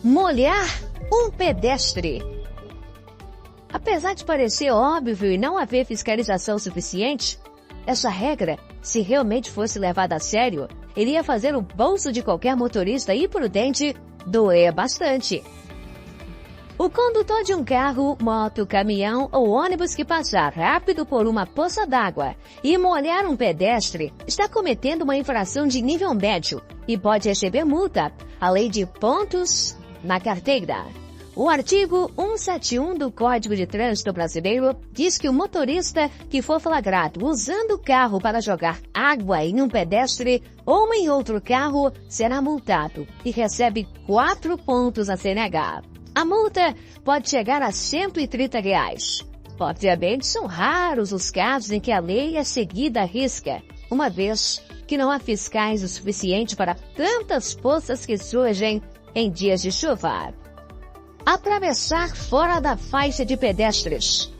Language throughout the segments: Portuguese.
molhar um pedestre. Apesar de parecer óbvio e não haver fiscalização suficiente, essa regra, se realmente fosse levada a sério, iria fazer o bolso de qualquer motorista imprudente doer bastante. O condutor de um carro, moto, caminhão ou ônibus que passar rápido por uma poça d'água e molhar um pedestre está cometendo uma infração de nível médio e pode receber multa, além de pontos na carteira. O artigo 171 do Código de Trânsito Brasileiro diz que o motorista que for flagrado usando o carro para jogar água em um pedestre ou em outro carro será multado e recebe 4 pontos a CNH. A multa pode chegar a R$ 130. Obviamente, são raros os casos em que a lei é seguida à risca, uma vez que não há fiscais o suficiente para tantas poças que surgem em dias de chuva. Atravessar fora da faixa de pedestres.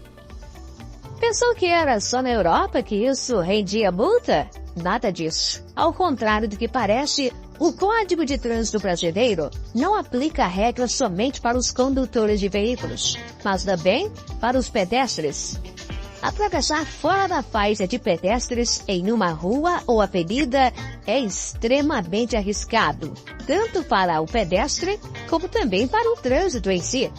Pensou que era só na Europa que isso rendia multa? Nada disso. Ao contrário do que parece, o Código de Trânsito Brasileiro não aplica a regra somente para os condutores de veículos, mas também para os pedestres. Atravessar fora da faixa de pedestres em uma rua ou avenida é extremamente arriscado, tanto para o pedestre como também para o trânsito em si.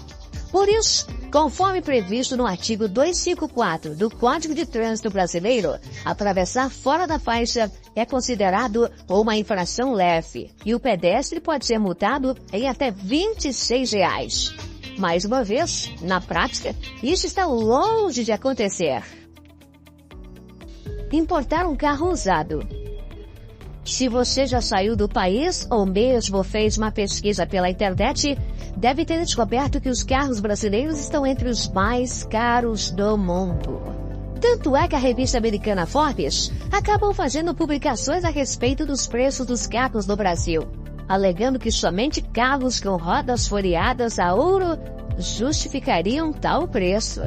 Por isso, conforme previsto no artigo 254 do Código de Trânsito Brasileiro, atravessar fora da faixa é considerado uma infração leve e o pedestre pode ser multado em até R$ 26. Mais uma vez, na prática, isso está longe de acontecer. Importar um carro usado. Se você já saiu do país ou mesmo fez uma pesquisa pela internet, deve ter descoberto que os carros brasileiros estão entre os mais caros do mundo. Tanto é que a revista americana Forbes acabou fazendo publicações a respeito dos preços dos carros no Brasil, alegando que somente carros com rodas floreadas a ouro justificariam tal preço.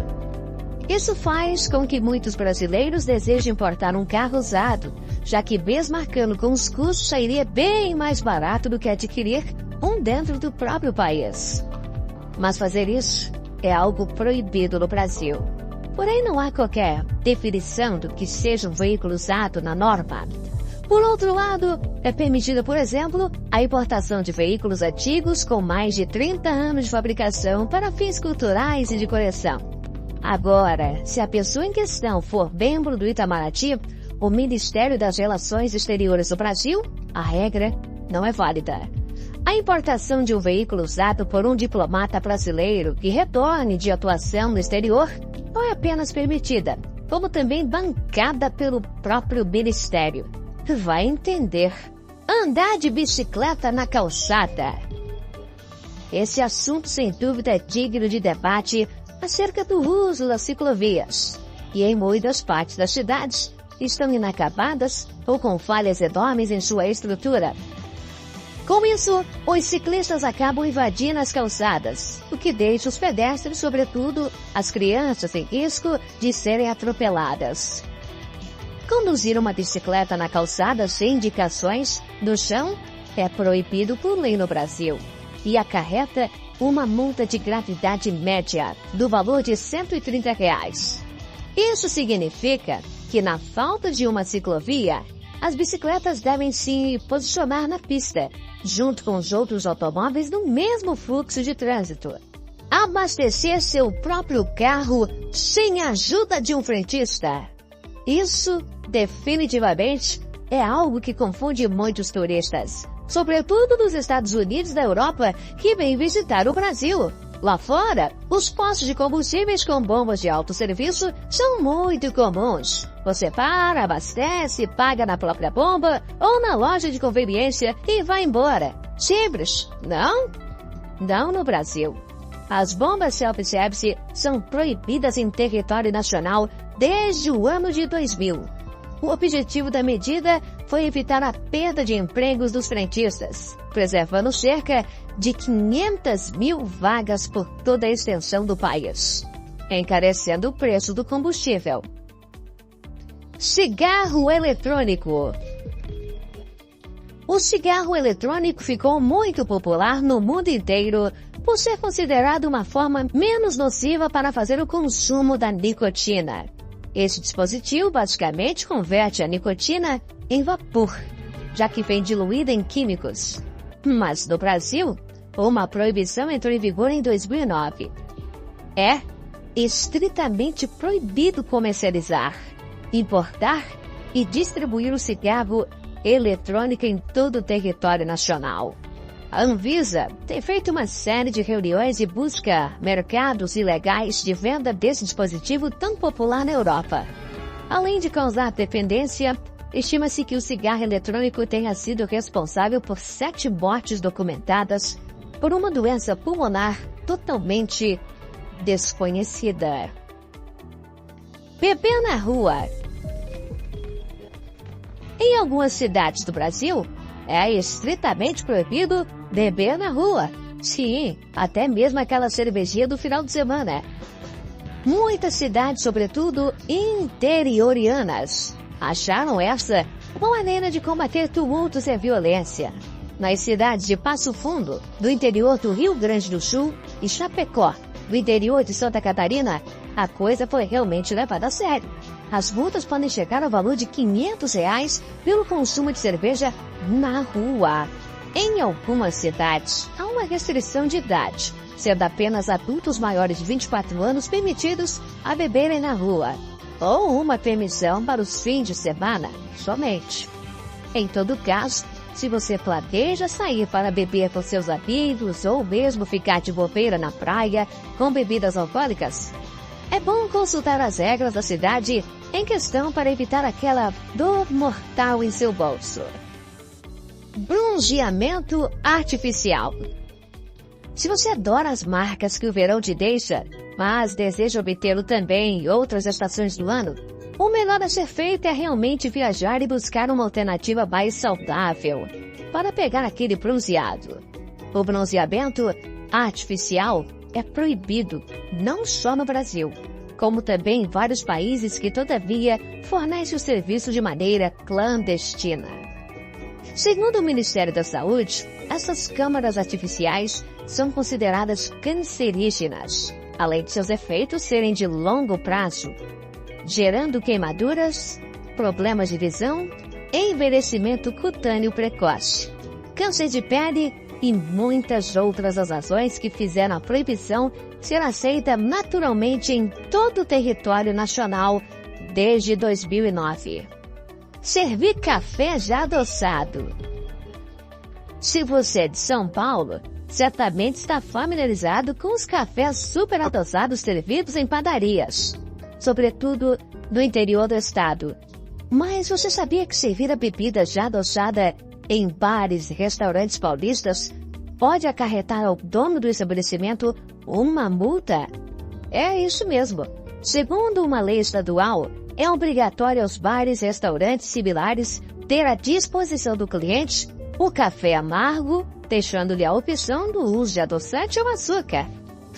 Isso faz com que muitos brasileiros desejem importar um carro usado, já que mesmo arcando com os custos sairia bem mais barato do que adquirir um dentro do próprio país. Mas fazer isso é algo proibido no Brasil. Porém, não há qualquer definição do que seja um veículo usado na norma. Por outro lado, é permitida, por exemplo, a importação de veículos antigos com mais de 30 anos de fabricação para fins culturais e de coleção. Agora, se a pessoa em questão for membro do Itamaraty, o Ministério das Relações Exteriores do Brasil, a regra não é válida. A importação de um veículo usado por um diplomata brasileiro que retorne de atuação no exterior não é apenas permitida, como também bancada pelo próprio Ministério. Vai entender. Andar de bicicleta na calçada. Esse assunto, sem dúvida, é digno de debate acerca do uso das ciclovias, que em muitas partes das cidades estão inacabadas ou com falhas enormes em sua estrutura. Com isso, os ciclistas acabam invadindo as calçadas, o que deixa os pedestres, sobretudo as crianças, em risco de serem atropeladas. Conduzir uma bicicleta na calçada sem indicações no chão é proibido por lei no Brasil e acarreta uma multa de gravidade média do valor de R$ 130. Isso significa que, na falta de uma ciclovia, as bicicletas devem se posicionar na pista, junto com os outros automóveis no mesmo fluxo de trânsito. Abastecer seu próprio carro sem a ajuda de um frentista. Isso, definitivamente, é algo que confunde muitos turistas, sobretudo dos Estados Unidos e da Europa, que vêm visitar o Brasil. Lá fora, os postos de combustíveis com bombas de autosserviço são muito comuns. Você para, abastece, paga na própria bomba ou na loja de conveniência e vai embora. Simples, não? Não no Brasil. As bombas self-service são proibidas em território nacional desde o ano de 2000. O objetivo da medida foi evitar a perda de empregos dos frentistas, preservando cerca de 500 mil vagas por toda a extensão do país, encarecendo o preço do combustível. Cigarro eletrônico. O cigarro eletrônico ficou muito popular no mundo inteiro por ser considerado uma forma menos nociva para fazer o consumo da nicotina. Esse dispositivo basicamente converte a nicotina em vapor, já que vem diluída em químicos. Mas no Brasil, uma proibição entrou em vigor em 2009. É estritamente proibido comercializar, importar e distribuir o cigarro eletrônico em todo o território nacional. A Anvisa tem feito uma série de reuniões e busca mercados ilegais de venda desse dispositivo tão popular na Europa. Além de causar dependência, estima-se que o cigarro eletrônico tenha sido responsável por 7 mortes documentadas por uma doença pulmonar totalmente desconhecida. Beber na rua. Em algumas cidades do Brasil, é estritamente proibido beber na rua. Sim, até mesmo aquela cervejinha do final de semana. Muitas cidades, sobretudo interiorianas, acharam essa uma maneira de combater tumultos e violência. Nas cidades de Passo Fundo, do interior do Rio Grande do Sul, e Chapecó, do interior de Santa Catarina, a coisa foi realmente levada a sério. As multas podem chegar ao valor de R$500 pelo consumo de cerveja na rua. Em algumas cidades, há uma restrição de idade, sendo apenas adultos maiores de 24 anos permitidos a beberem na rua, ou uma permissão para os fins de semana somente. Em todo caso, se você planeja sair para beber com seus amigos ou mesmo ficar de bobeira na praia com bebidas alcoólicas, é bom consultar as regras da cidade em questão para evitar aquela dor mortal em seu bolso. Bronzeamento artificial. Se você adora as marcas que o verão te deixa, mas deseja obtê-lo também em outras estações do ano, o melhor a ser feito é realmente viajar e buscar uma alternativa mais saudável para pegar aquele bronzeado. O bronzeamento artificial é proibido não só no Brasil, como também em vários países que, todavia, fornecem o serviço de maneira clandestina. Segundo o Ministério da Saúde, essas câmaras artificiais são consideradas cancerígenas, além de seus efeitos serem de longo prazo, gerando queimaduras, problemas de visão, envelhecimento cutâneo precoce, câncer de pele e muitas outras as razões que fizeram a proibição ser aceita naturalmente em todo o território nacional desde 2009. Servir café já adoçado. Se você é de São Paulo, certamente está familiarizado com os cafés super adoçados servidos em padarias, sobretudo no interior do estado. Mas você sabia que servir a bebida já adoçada em bares e restaurantes paulistas pode acarretar ao dono do estabelecimento uma multa? É isso mesmo. Segundo uma lei estadual, é obrigatório aos bares e restaurantes similares ter à disposição do cliente o café amargo, deixando-lhe a opção do uso de adoçante ou açúcar.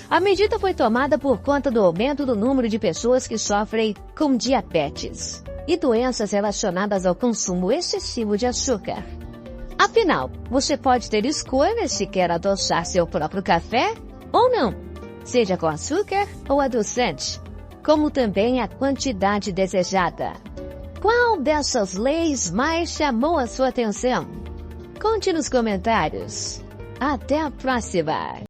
A medida foi tomada por conta do aumento do número de pessoas que sofrem com diabetes e doenças relacionadas ao consumo excessivo de açúcar. Afinal, você pode ter escolha se quer adoçar seu próprio café ou não, seja com açúcar ou adoçante, como também a quantidade desejada. Qual dessas leis mais chamou a sua atenção? Conte nos comentários. Até a próxima!